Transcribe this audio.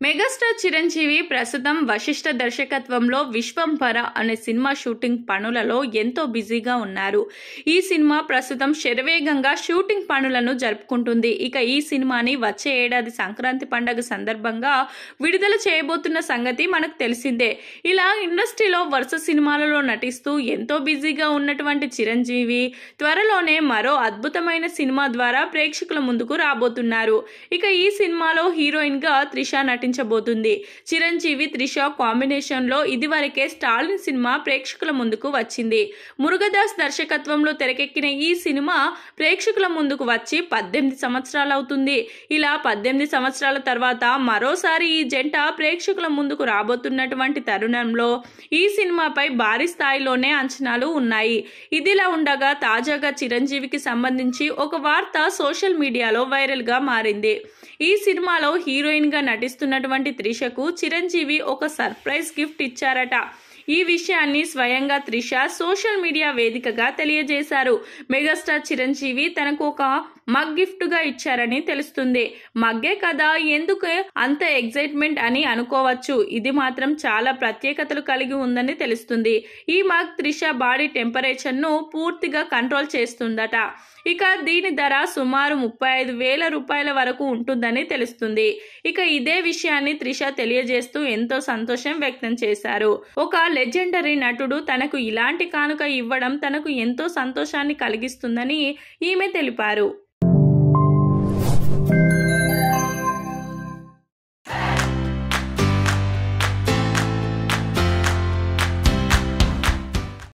Megastar Chiranjeevi ప్రస్తుతం వశిష్ఠ దర్శకత్వంలో విశ్వంభర అనే సినిమా షూటింగ్ పనులలో ఎంతో బిజీగా ఉన్నారు. ఈ సినిమా ప్రస్తుతం శరవేగంగా షూటింగ్ పనులను జరుపుకుంటుంది. ఇక ఈ సినిమాని వచ్చే ఏడాది సంక్రాంతి పండుగ సందర్భంగా విడుదల చేయబోతున్న సంగతి మనకు తెలిసిందే. ఇలా ఇండస్ట్రీలో వరుస సినిమాలలో నటిస్తూ ఎంతో బిజీగా ఉన్నటువంటి చిరంజీవి త్వరలోనే మరో అద్భుతమైన సినిమా ద్వారా ప్రేక్షకుల ముందుకు రాబోతున్నారు. ఇక ఈ సినిమాలో హీరోయిన్ గా త్రిష నటించబోతుంది. చిరంజీవి త్రిష కాంబినేషన్ లో ఇదివరకే స్టాలిన్ సినిమా ప్రేక్షకుల ముందుకు వచ్చింది. మురుగదాస్ దర్శకత్వంలో తెరకెక్కిన ఈ సినిమా ప్రేక్షకుల ముందుకు వచ్చి 18 సంవత్సరాలు అవుతుంది. ఇలా 18 సంవత్సరాల తర్వాత మరోసారి ఈ జంట ప్రేక్షకుల ముందుకు రాబోతున్నటువంటి తరుణంలో ఈ సినిమాపై భారీ స్థాయిలోనే అంచనాలు ఉన్నాయి. ఇదిలా ఉండగా తాజాగా చిరంజీవికి సంబంధించి ఒక వార్త సోషల్ మీడియాలో వైరల్ గా మారింది. ఈ సినిమాలో హీరోయిన్ గా నటిస్తున్నటువంటి త్రిషకు చిరంజీవి ఒక సర్ప్రైజ్ గిఫ్ట్ ఇచ్చారట. ఈ విషయాన్ని స్వయంగా త్రిష సోషల్ మీడియా వేదికగా తెలియజేశారు. మెగాస్టార్ చిరంజీవి తనకు ఒక మగ్ గిఫ్ట్ గా ఇచ్చారని తెలుస్తుంది. మగ్గే కదా, ఎందుకు అంత ఎగ్జైట్మెంట్ అని అనుకోవచ్చు. ఇది మాత్రం చాలా ప్రత్యేకతలు కలిగి ఉందని తెలుస్తుంది. ఈ మగ్ త్రిష బాడీ టెంపరేచర్ ను పూర్తిగా కంట్రోల్ చేస్తుందట. ఇక దీని ధర సుమారు 35,000 రూపాయల వరకు ఉంటుందని తెలుస్తుంది. ఇక ఇదే విషయాన్ని త్రిష తెలియజేస్తూ ఎంతో సంతోషం వ్యక్తం చేశారు. ఒక లెజెండరీ నటుడు తనకు ఇలాంటి కానుక ఇవ్వడం తనకు ఎంతో సంతోషాన్ని కలిగిస్తుందని ఈమె తెలిపారు.